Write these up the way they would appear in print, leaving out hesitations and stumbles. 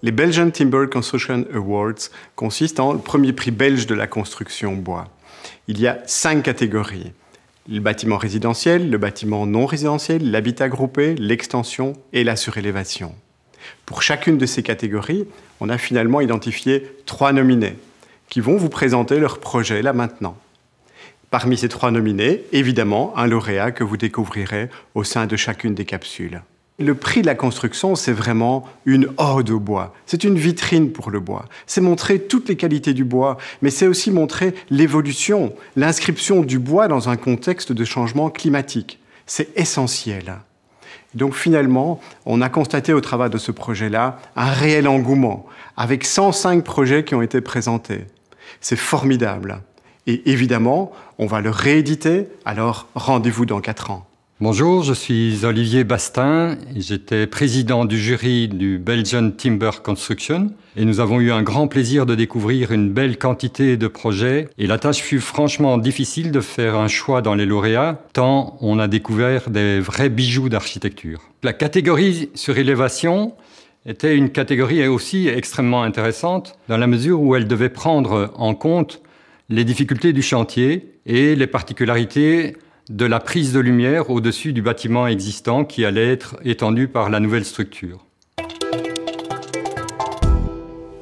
Les Belgian Timber Construction Awards consistent en le premier prix belge de la construction bois. Il y a 5 catégories. Le bâtiment résidentiel, le bâtiment non résidentiel, l'habitat groupé, l'extension et la surélévation. Pour chacune de ces catégories, on a finalement identifié 3 nominés qui vont vous présenter leur projet là maintenant. Parmi ces 3 nominés, évidemment, un lauréat que vous découvrirez au sein de chacune des capsules. Le prix de la construction, c'est vraiment une ode au bois. C'est une vitrine pour le bois. C'est montrer toutes les qualités du bois, mais c'est aussi montrer l'évolution, l'inscription du bois dans un contexte de changement climatique. C'est essentiel. Donc finalement, on a constaté au travers de ce projet-là un réel engouement, avec 105 projets qui ont été présentés. C'est formidable. Et évidemment, on va le rééditer, alors rendez-vous dans 4 ans. Bonjour, je suis Olivier Bastin et j'étais président du jury du Belgian Timber Construction et nous avons eu un grand plaisir de découvrir une belle quantité de projets et la tâche fut franchement difficile de faire un choix dans les lauréats tant on a découvert des vrais bijoux d'architecture. La catégorie surélévation était une catégorie aussi extrêmement intéressante dans la mesure où elle devait prendre en compte les difficultés du chantier et les particularités de la prise de lumière au-dessus du bâtiment existant qui allait être étendu par la nouvelle structure.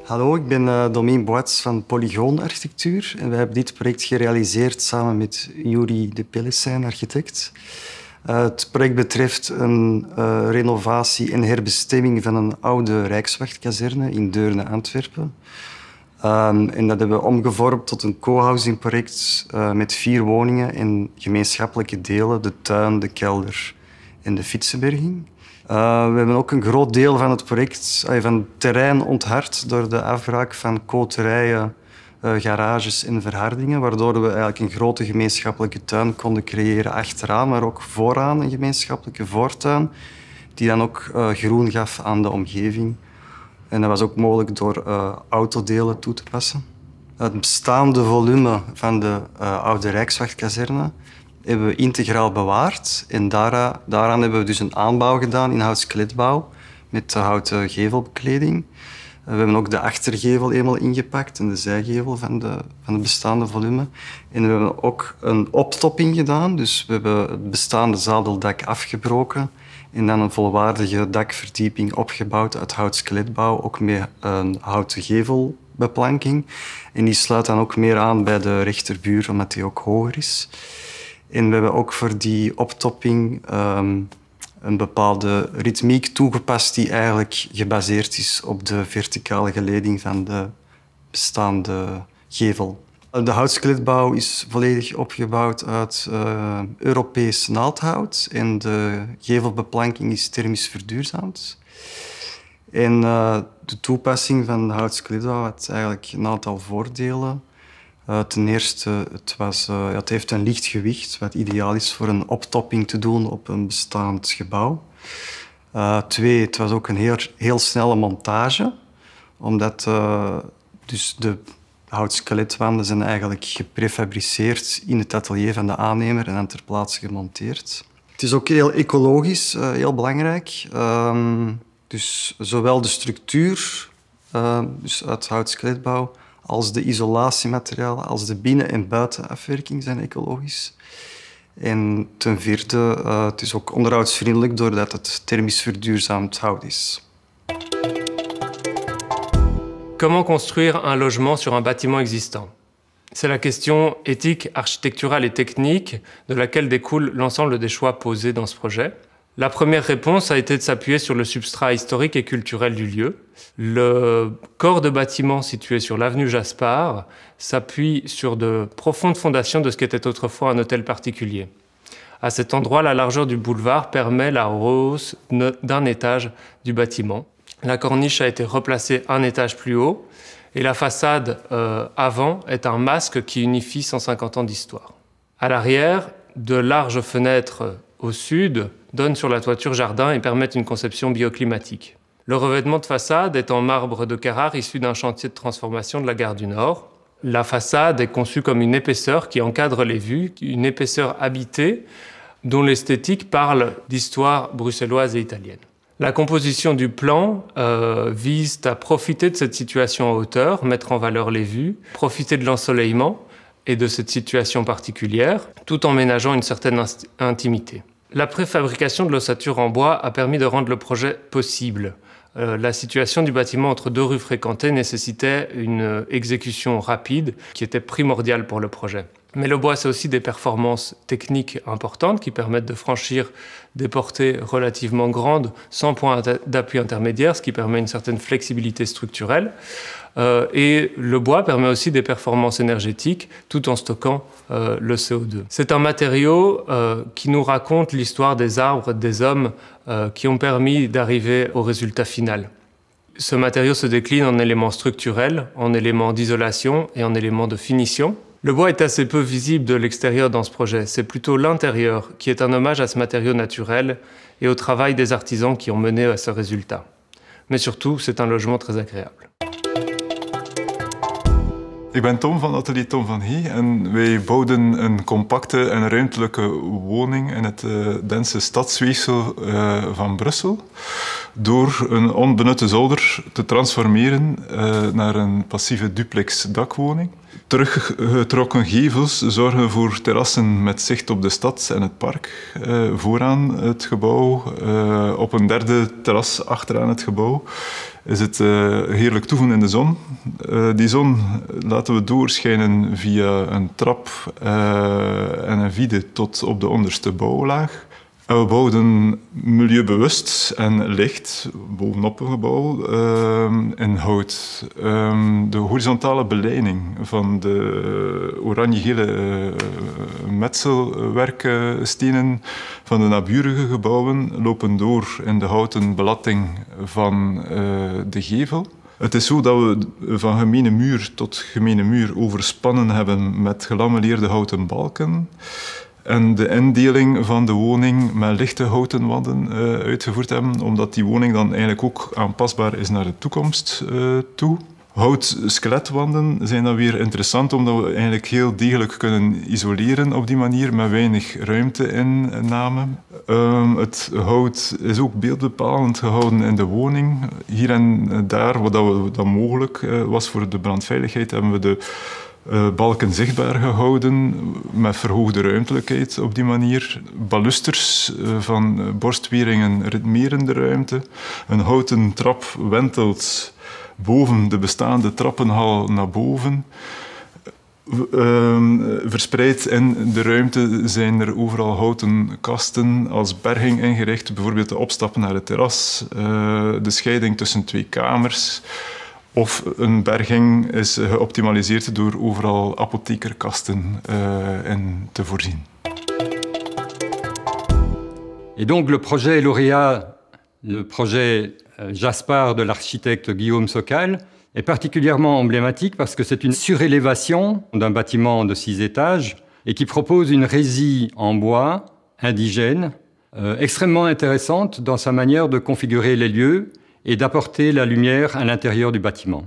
Hallo, ik ben Domein Boats van Polygoon Architectuur en we hebben dit project gerealiseerd samen met Yuri de Pelissijn, architect. Het project betreft een renovatie en herbestemming van een oude Rijkswachtkazerne in Deurne, Antwerpen. En dat hebben we omgevormd tot een co-housing project met 4 woningen en gemeenschappelijke delen, de tuin, de kelder en de fietsenberging. We hebben ook een groot deel van het project, van het terrein onthard door de afbraak van koterijen, garages en verhardingen, waardoor we eigenlijk een grote gemeenschappelijke tuin konden creëren achteraan, maar ook vooraan een gemeenschappelijke voortuin, die dan ook groen gaf aan de omgeving. En dat was ook mogelijk door autodelen toe te passen. Het bestaande volume van de oude Rijkswachtkazerne hebben we integraal bewaard. En daaraan hebben we dus een aanbouw gedaan in houtskeletbouw met de houten gevelbekleding. We hebben ook de achtergevel eenmaal ingepakt en de zijgevel van het bestaande volume. En we hebben ook een optopping gedaan. Dus we hebben het bestaande zadeldak afgebroken en dan een volwaardige dakverdieping opgebouwd uit houtskeletbouw, ook met een houten gevelbeplanking. En die sluit dan ook meer aan bij de rechterbuur, omdat die ook hoger is. En we hebben ook voor die optopping een bepaalde ritmiek toegepast die eigenlijk gebaseerd is op de verticale geleding van de bestaande gevel. De houtskeletbouw is volledig opgebouwd uit Europees naaldhout en de gevelbeplanking is thermisch verduurzaamd. En de toepassing van de houtskeletbouw had eigenlijk een aantal voordelen. Ten eerste, het heeft een licht gewicht, wat ideaal is voor een optopping te doen op een bestaand gebouw. 2, het was ook een heel snelle montage, omdat dus de houtskeletwanden zijn eigenlijk geprefabriceerd in het atelier van de aannemer en dan ter plaatse gemonteerd. Het is ook heel ecologisch, heel belangrijk. Dus zowel de structuur, dus uit houtskeletbouw, als de isolatiematerialen, als de binnen- en buitenafwerking zijn ecologisch. En ten vierde, het is ook onderhoudsvriendelijk doordat het thermisch verduurzaamd hout is. Comment construire un logement sur un bâtiment existant? C'est la question éthique, architecturale et technique de laquelle découle l'ensemble des choix posés dans ce projet. La première réponse a été de s'appuyer sur le substrat historique et culturel du lieu. Le corps de bâtiment situé sur l'avenue Jaspard s'appuie sur de profondes fondations de ce qu'était autrefois un hôtel particulier. À cet endroit, la largeur du boulevard permet la rehausse d'un étage du bâtiment. La corniche a été replacée un étage plus haut et la façade avant est un masque qui unifie 150 ans d'histoire. À l'arrière, de larges fenêtres au sud donnent sur la toiture jardin et permettent une conception bioclimatique. Le revêtement de façade est en marbre de Carrare issu d'un chantier de transformation de la gare du Nord. La façade est conçue comme une épaisseur qui encadre les vues, une épaisseur habitée dont l'esthétique parle d'histoire bruxelloise et italienne. La composition du plan vise à profiter de cette situation en hauteur, mettre en valeur les vues, profiter de l'ensoleillement et de cette situation particulière, tout en ménageant une certaine intimité. La préfabrication de l'ossature en bois a permis de rendre le projet possible. La situation du bâtiment entre deux rues fréquentées nécessitait une exécution rapide qui était primordiale pour le projet. Mais le bois, c'est aussi des performances techniques importantes qui permettent de franchir des portées relativement grandes sans point d'appui intermédiaire, ce qui permet une certaine flexibilité structurelle. Et le bois permet aussi des performances énergétiques tout en stockant le CO2. C'est un matériau qui nous raconte l'histoire des arbres, des hommes qui ont permis d'arriver au résultat final. Ce matériau se décline en éléments structurels, en éléments d'isolation et en éléments de finition. Le bois est assez peu visible de l'extérieur dans ce projet. C'est plutôt l'intérieur qui est un hommage à ce matériau naturel et au travail des artisans qui ont mené à ce résultat. Mais surtout, c'est un logement très agréable. Ik ben Tom van Atelier Tom van Hie en wij bouwden een compacte en ruimtelijke woning in het dense stadsweefsel van Brussel door een onbenutte zolder te transformeren naar een passieve duplex dakwoning. Teruggetrokken gevels zorgen voor terrassen met zicht op de stad en het park. Vooraan het gebouw, op een derde terras achteraan het gebouw, is het heerlijk toeven in de zon. Die zon laten we doorschijnen via een trap en een vide tot op de onderste bouwlaag. En we bouwden milieubewust en licht bovenop een gebouw in hout. De horizontale beleiding van de oranje-gele metselwerkstenen van de naburige gebouwen lopen door in de houten belatting van de gevel. Het is zo dat we van gemene muur tot gemene muur overspannen hebben met gelamelleerde houten balken. En de indeling van de woning met lichte houten wanden uitgevoerd hebben, omdat die woning dan eigenlijk ook aanpasbaar is naar de toekomst toe. Hout-skeletwanden zijn dan weer interessant, omdat we eigenlijk heel degelijk kunnen isoleren op die manier, met weinig ruimteinname. Het hout is ook beeldbepalend gehouden in de woning. Hier en daar, wat dan mogelijk was voor de brandveiligheid, hebben we de balken zichtbaar gehouden, met verhoogde ruimtelijkheid op die manier. Balusters van borstweringen ritmeren de ruimte. Een houten trap wentelt boven de bestaande trappenhal naar boven. Verspreid in de ruimte zijn er overal houten kasten als berging ingericht. Bijvoorbeeld de opstap naar het terras, de scheiding tussen twee kamers. Of een berging is geoptimaliseerd door overal apothekerkasten in te voorzien. Et donc le projet lauréat, le projet Jaspar de l'architecte Guillaume Sokal, est particulièrement emblématique parce que c'est une surélévation d'un bâtiment de 6 étages et qui propose une rhésie en bois indigène, extrêmement intéressante dans sa manière de configurer les lieux et d'apporter la lumière à l'intérieur du bâtiment.